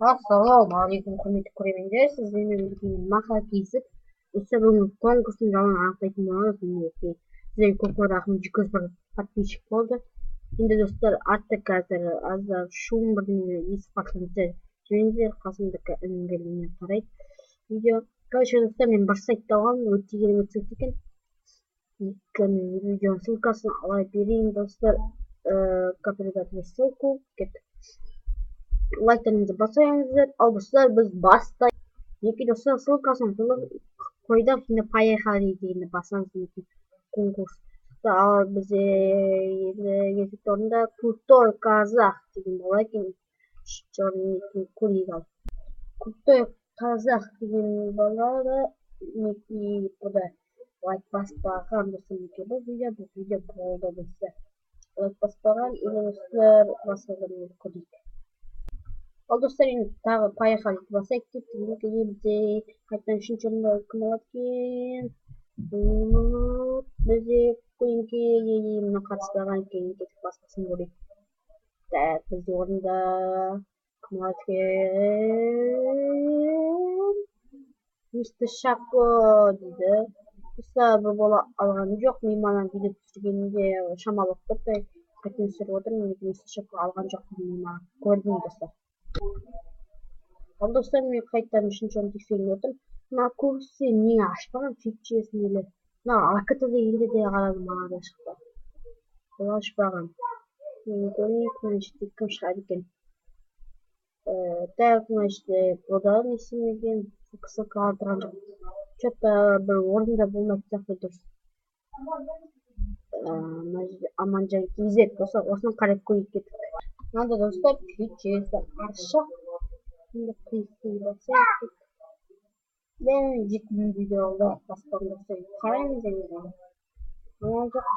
Ассалаумағалейкум құрметті көрермендер, сіздермен бірге маха кесіп осы бүгінгі конкурстың жауабын анықтайтын боламыз. Мінекей сіздерге көп рахмет, 201 подписчик болды. Енді достар, артта қазір аздап шум бірдеңе естіп қалсаңыздар жіберіңіздер, қасымда інім қарайды видео. Короче, достар, мен бір сайтты алғанмын, өте керемет сайт екен. Видеоның ссылкасын ала берейін достар. Капиталға ссылку кеттік. Лайктарыңызды басыңыздар. Ал достар, біз бастайық. Неке достар, ссылкасын қойдық. Енді поехали дегенді басамыз. Неке конкурс. Ал бізде кезекті орында крутой казах деген бала екен. Көрейік ал. Крутой казах деген бала да неке бұда лайк баспаған достар. Неке бұл видео болды достар. Лайк баспаған достар, басқалармен көрейік. Ал достар, енді тағы поехали басайық деп бізде қайтадан үшінші орында кім алады екен? Бізде көлеңкеге мына қатыспаған екен, кетіп басқасын көрейік. Так, бізде орында кім алады екен? Мистер Шако дейді. Достар, бұл бала алған жоқ, мейманнан видео түсіргенде шамалы ұқпады. Қайтадан түсіріп отырмын, мистер Шако алған жоқ мейманнан. Көрдім достар. Ал достар, мен қайтадан үшінші орын тексеріп отырмын. Мына көбісі не ашпаған фичесін елі. Мына АКТ дегенде де қарадым, маған да шықты. Бұл ашпаған. Мен көрейік, мына жерде кім шығады екен. Так, мына жерде бұда не істемеген, кісі қалдырған жоқ. Че-то бір орында болмайды сияқты дұрыс. Мына жерде Аманжан Кизет болса, осыны қарап көрейік кеттік. Мынада достар, фичесі ашық. Şimdi kıyısıyla çektik. Ben ciddi videoda bastonda karamizden olacak.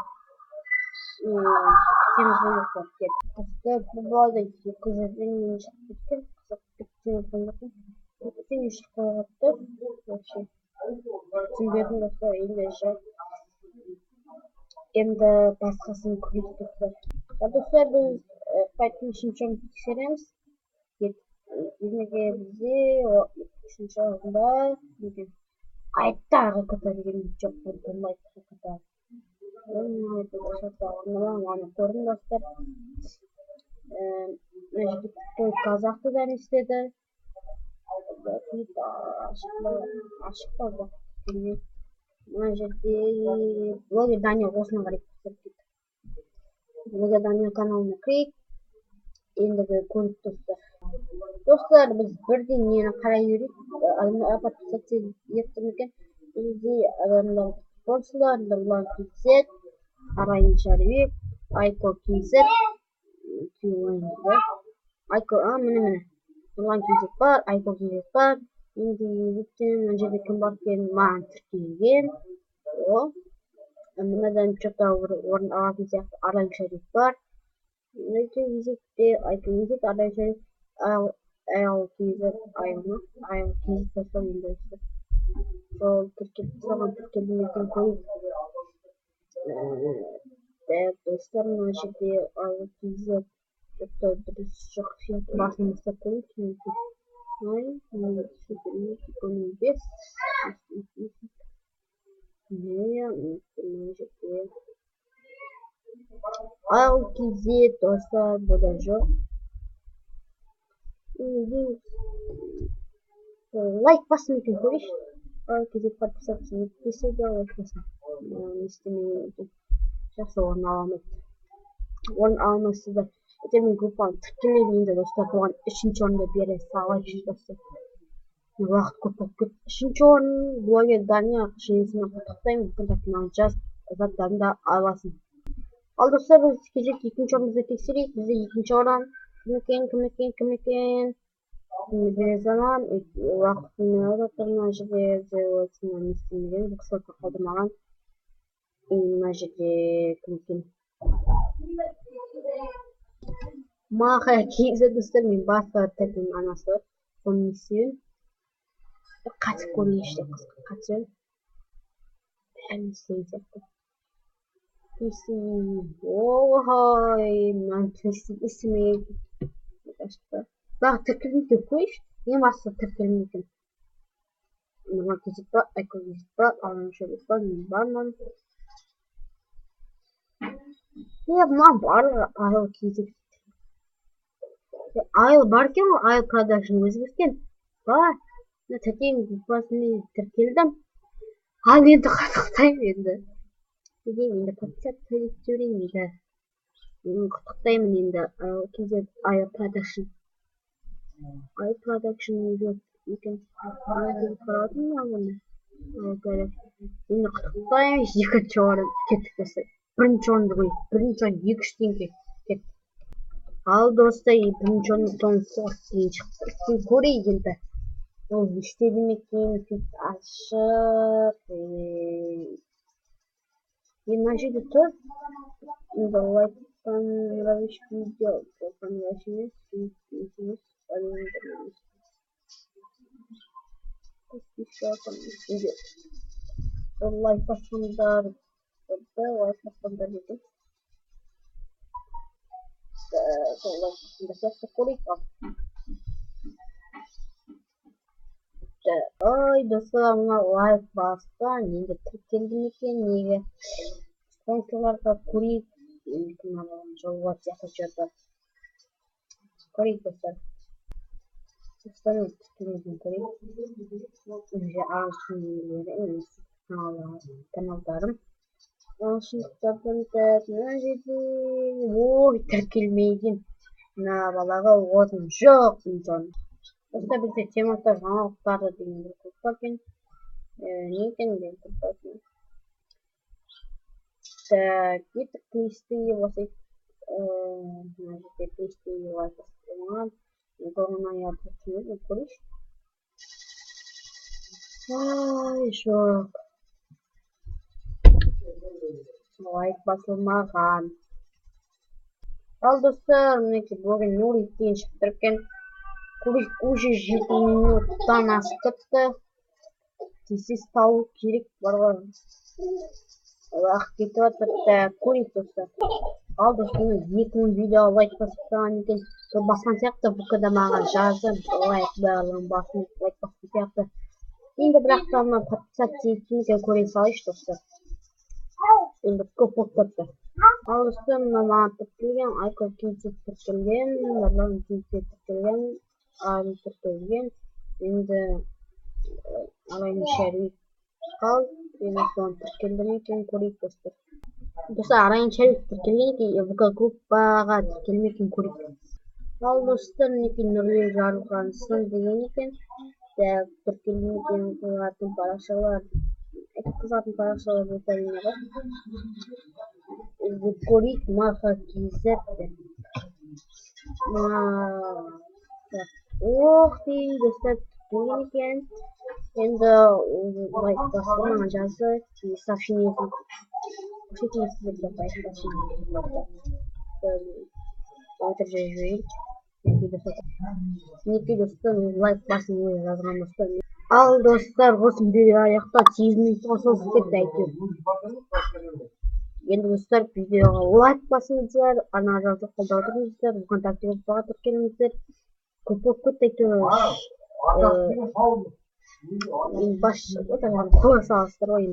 Temizliğini yapacak. İşte bu arada kızın yeni çıktı. Kızın yapacak. Bütün iş koyuyordu. Şimdi benim de sonra iyileşecek. Hem de başkasını kıyıklıklar. Dostlar, biz Python için çok tekseremiz. Bizге үшінші орында қайттағы ката деген жоқ болмайды ката. Оны көрдім достар. Мына жерде той казахты да істеді. Ашық па жоқ. Мына жерде блогер Даня осыны қарап көрсетіп. Блогер Даня каналына кірейік. Ендігі көріп достар. Dostlar, biz birden yine karayürük adamlar подписаться ettirken bizde adamlar sporcular Nurlan Kizet, Arayın Şarif, Ayko Kizet, kimler? Ayko mene Nurlan Kizet var, Ayko Kizet var. Şimdi bütün önceki kim varken man Türkiye'ye o. Neden çok da orun alacak Arayın Şarif var. Neyse Kizet Ayko Kizet Arayın Şarif I'll use it. I'll use the windows. So someone can code the storm should be I'll use it. The destruction passing the point. I should be this. I'll use it also Bodajo. Лайк басмайтын көрейш. Кезек подписаться етпесе де лайк басам. Істемей жақсы орын аламын. Орын алмайсыз да. Мен группаны тіркелейін енді достар, бұған үшінші орынды бере салайықшы достар. Уақыт көп болып кетті. Үшінші орын блогер Даня жеңісімен құттықтаймын. Контактына заттарын да аласың. Ал достар, біз кезек екінші орынды тексерейік. Бізде екінші орын кім екен? Без zaman вакытын мына жерде не істемеген, бұл кісі қалдырмаған. Мына жерде кім екен? Маха кейзі достар, мен басқа тәтінің анасы бар. Соны не істеймін? Қатып көрейінші деп қысқа қатып. Бәрін істейін сияқты. Ой, мынаны істемеген. Бағы тіркелмекен қойшы. Ең бастысы тіркелмекен. Нұрма кезет ба, айкөл кезет ба, алған шөлес ба, мен бармын. Мынау барлығы айыл кезет. Айыл бар екен ғой, айыл продакшн өзгерген. Бар. Тәтем басымен тіркелдім. Ал енді құттықтаймын енді. Енді подписать етіп жіберейін енді. Құттықтаймын енді кезет айыл продакшн. Айыл продакшн екен. Қарадым оны. Енді құттықтаймын, екінші орын кеттік достар. Бірінші орынды қойып, бірінші орын 2-3 теңге кетті. Ал достар, бірінші орын Том Форд деген шықты. Сен көрейік енді. Ол істеді ме екен, сөйтіп ашып. Мына жерде тұр. Енді лайктан нравишь видео. Понравилось емес. Лайк басқандар. Лайк басқандар екен. Ой, достар, мына лайк басқан, енді тіркелді екен, неге спонсорларға көрейік, жолға сияқты жүрді. Көрейік, достар. Достар, тіркелмеден көрейік. Уже ағылшын елері, каналдарым. Ағылшындықтардан мына жерде, ой, тіркелмеген. Мына балаға орын жоқ, мүмкін. Достар, бізде темасы жаңалықтарды деген бір көп екен. Не екен деген көп екен. Кеттік плейстейге басайық. Мына жерде плейстейге лайк басып қойған аяқ түсінеді, көрейші. Ой, жоқ. Лайк басылмаған. Ал достар, мінеки блогын Нурик деген шығып екен. Уже 7 минуттан асып кетті. Тез тауып керек барлар. Уақыт кетіп жатыр. Көрейік достар. Ал достар, 2000 видео лайк басқан екен. Сол басқан сияқты бұқыда маған жазды. Лайк барлығын басын лайк басқан сияқты. Енді бірақ та мына подписаться еткен көре салайшы достар. Енді көп болып кетті. Ал достар, мына маған тіркелген, айкөл кезет тіркелген, барлығын кезет тіркелген. Тіркелген. Енді арайын шәріп қал. Енді соны тіркелдім екен, көрейік достар. Достар, арайын шәріп тіркелген екен, бүкіл группаға тіркелген екен, көрейік. Ал достар, некен Нұрлы Жарылғансын деген екен. Тіркелген екен, қызатын парақшалар. Қызатын парақшалар өтәліне бар. Енді көрейік, марқа кезет. Ох дейін достар, тіркелген екен. Енді лайк басылмаған жазды. Сообщениесін сіздерге отырып жіберейік. Неке достар, лайк басын өзі жазған достар. Ал достар, осы видео аяқта 8 минутқа созып кетті әйтеуір. Енді достар, видеоға лайк басыңыздар, ана жазып қолдап отырыңыздар, ВКонтакте группаға тіркеліңіздер. Көп болып кетті әйтеуір. Қола салыстыр ғой.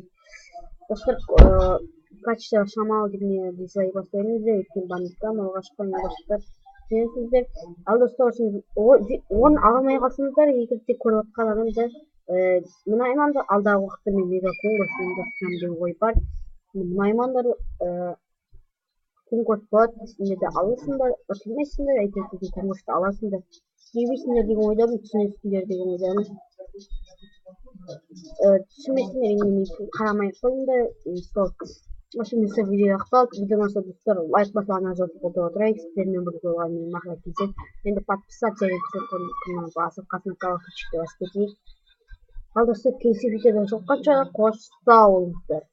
Достар, качество шамалы дегенде дизлайк бастаймыздар, өткен бандикам алғашқы достар түсінесіздер. Ал достар, оны ала алмай қалсаңыздар, егерде көріп отқан адамдар мұнайманды алдағы уақытта мен мега конкурс ұйымдастырамын деген ой бар. Мұнаймандар конкурс болады, сендер де аласыңдар, ұтылмайсыңдар, әйтеуір конкурсты аласыңдар. Келмейсіңдер деген ойдамын, түсінесіңдер деген ойдамын. Түсінмейсіңдер, енді қарамай қойыңдар. Осы видео аяқталды. Видеодан соң достар, лайк басып ана жазып қолдап отырайық. Сіздермен бірге болған мен Махра кезет. Енді подписаться етіп басып қасына колокольчикті басып кетейік. Ал достар, келесі видеода жолыққанша қош сау болыңыздар.